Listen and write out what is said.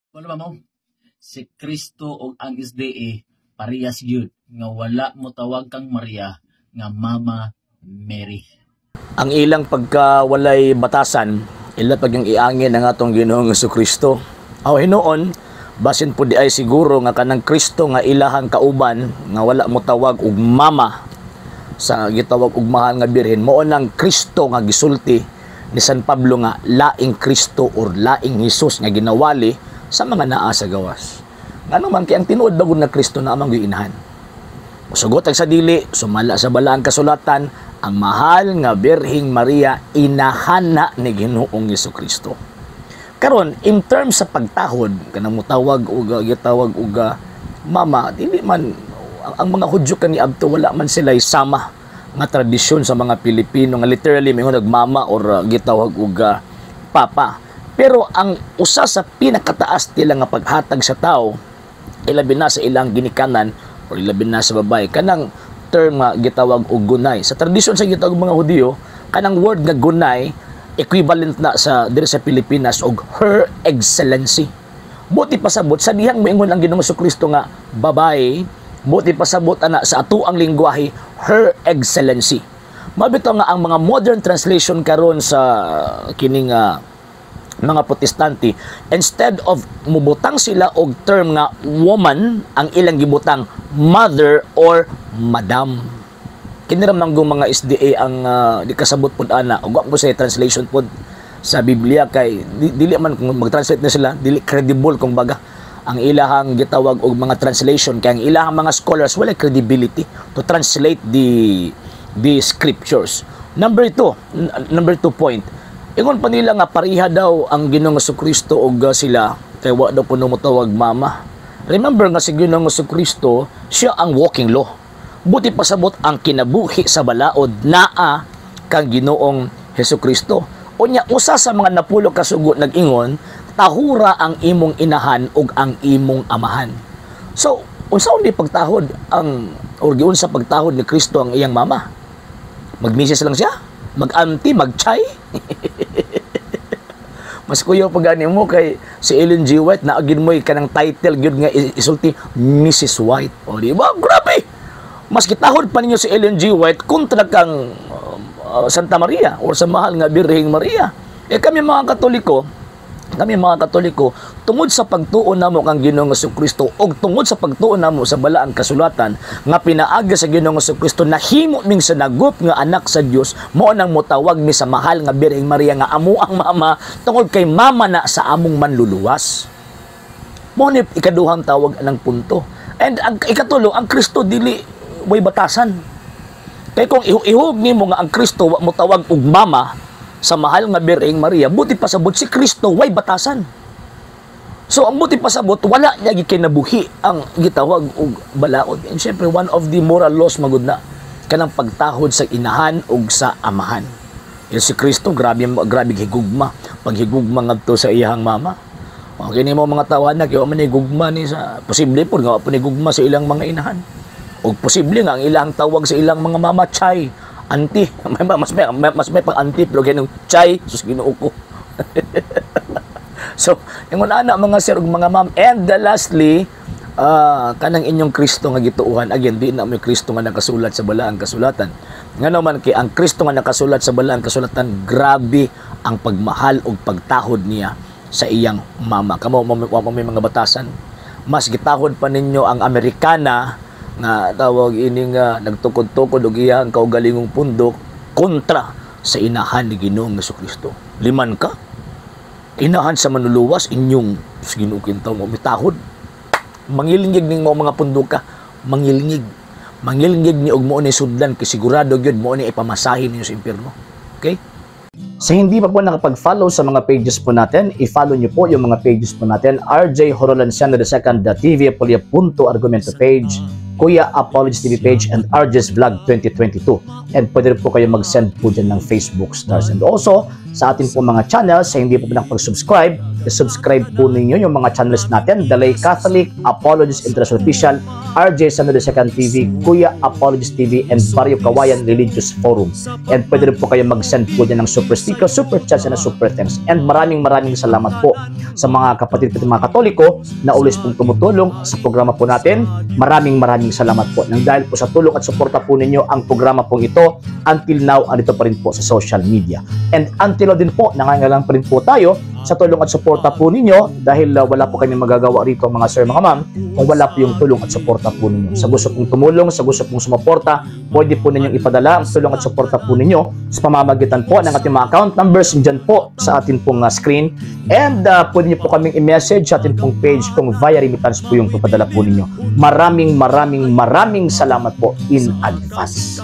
Wala mo, si Kristo o ang SDA parehas gyud nga wala mo tawag kang Maria nga Mama Mary. Ang ilang pagkawalay batasan, ila pag yung iangin ng atong Ginoong Jesucristo. Aw hinuon, basin po di ay siguro nga kanang Kristo nga ilahang kauban nga wala mo tawag og mama sa gitawag og mahal nga birhen, mao nang Kristo nga gisulti ni San Pablo nga laing Kristo or laing Hesus nga ginawali sa mga naa sa gawas. Ngano man kay ang tinuod bagod na Kristo na amang giinahan. Musugot ang sa dili, sumala sa balaang kasulatan, ang mahal nga Birheng Maria inahana ni Ginoong Jesucristo. Karon in terms sa pagtahod kanang mutawag og gitawag og mama, dili man ang mga Hudyo kani adto wala man sila sama nga tradisyon sa mga Pilipino nga literally may nagmama or gitawag og papa. Pero ang usa sa pinakataas nila nga paghatag sa tao, ilabi na sa ilang ginikanan o ilabi na sa babae, kanang term nga gitawag og gunay. Sa tradisyon sa gitawag mga Hudyo, kanang word nga gunay equivalent na sa diri sa Pilipinas og Her Excellency. Buti pasabot sa dihang moingon ang Ginoong Jesucristo nga babae, buti pasabot ana sa atuang lengguwahe Her Excellency. Mabito nga ang mga modern translation karon sa kining mga Protestante, instead of mubutang sila og term nga woman, ang ilang gibutang mother or madam. Kiniramang mga SDA ang di kasabot pud ana ug wa mo sa translation pud sa Biblia kay dili man kung mag-translate na sila dili credible kung baga ang ilahang gitawag og mga translation kay ang ilahang mga scholars wala credibility to translate the scriptures. Number 2 point, ingon pa nila nga pareha daw ang Ginoong Jesucristo og sila kay wa daw puno motawag mama. Remember nga si Ginoong Jesucristo, siya ang walking law. Buti pasabot ang kinabuhi sa balaod naa kang Ginoong Jesucristo. Unya usa sa mga napulo ka sugo nag-ingon, tahura ang imong inahan ug ang imong amahan. So, unsa ni pagtahod ang or giun sa pagtahod ni Kristo ang iyang mama? Magmisis lang siya? Mag-auntie, mag-chay? Mas kuyo pag gani mo kay si Ellen G. White na agin mo kanang title gyud nga isulti Mrs. White. O di ba? Grabe. Mas kitahod pa ninyo si Ellen G. White kontra kang Santa Maria or sa mahal nga Birheng Maria. Kami mga Katoliko, tungod sa pagtuon namo kang Ginoong Jesucristo o tungod sa pagtuon namo sa balaang kasulatan nga pinaagi sa Ginoong Jesucristo nahimo ming sanagup nga anak sa Dios, mao nang motawag mi sa mahal nga Birheng Maria nga amo ang mama tungod kay mama na sa among manluluwas. Mao ni ikaduhang tawag ng punto. And ang ikatulo, ang Kristo dili way batasan. Kay kung ihug nimo nga ang Kristo wa mo tawag og mama sa mahal nga Birheng Maria, buti pasabot si Kristo way batasan. So ang buti pasabot wala niya gikinabuhi ang gitawag og balaod. And syempre one of the moral laws magud na kanang pagtahod sa inahan ug sa amahan. Yung si Kristo grabe higugma, paghigugma ngadto sa iyang mama. Okay nimo mga tawanan kay man higugma ni sa posible pud nga pa higugma sa ilang mga inahan. O posible nga ang ilang tawag sa ilang mga mama chay, auntie, mas may pang auntie pero ganung chay sus Ginoo ko. So, yung ana mga sir ug mga ma'am, and lastly, kanang inyong Kristo nga gituuhan, again di na may Kristo nga nakasulat sa balaang kasulatan. Ngano man kay ang Kristo nga nakasulat sa balaang kasulatan, grabe ang pagmahal ug pagtahod niya sa iyang mama. Kamo may mga batasan, mas gitahod pa ninyo ang Amerikana nga tawag ini nga nagtukod-tukod og iyang kaugalingong pundok kontra sa inahan ni Ginoong Jesucristo. Liman ka? Inahan sa manluluwas inyong Ginoo kintaw mo mitahod. Mangilingig ning mga pundok ka, mangilingig ni og mo ni sudlan kay sigurado gyud mo ni ipamasahin ninyo sa impierno. Okay? Sa hindi pa po nakapag-follow sa mga pages po natin, i-follow nyo po yung mga pages po natin. RJ Horolanciano II.TV, Apolia Punto Argumento page, Kuya Apologies TV page, and RJ's Vlog 2022. And pwede rin po kayo mag-send po dyan ng Facebook stars. And also, sa ating po mga channels. Sa hindi po nakapag-subscribe, subscribe po ninyo yung mga channels natin: Dalay Catholic, Apologist International Official, RJ Sano de Second TV, Kuya Apologist TV, and Barrio Kawayan Religious Forum. And pwede rin po kayo mag-send po dyan ng super sticker, super chats, and super thanks. And maraming salamat po sa mga kapatid at mga Katoliko na ulis pong tumutulong sa programa po natin. Maraming salamat po. Nang dahil po sa tulong at suporta po ninyo, ang programa po ito until now andito pa rin po sa social media. And until now din po, nangangailangan pa rin po tayo sa tulong at suporta po ninyo, dahil wala po kami magagawa rito mga sir, mga ma'am, kung wala po yung tulong at suporta po ninyo. Sa gusto pong tumulong, sa gusto pong sumuporta, pwede po ninyong ipadala ang tulong at suporta po ninyo sa pamamagitan po ng ating mga account numbers dyan po sa ating pong screen. And pwede niyo po kaming i-message sa ating pong page kung via remittance po yung papadala po ninyo. Maraming salamat po in advance.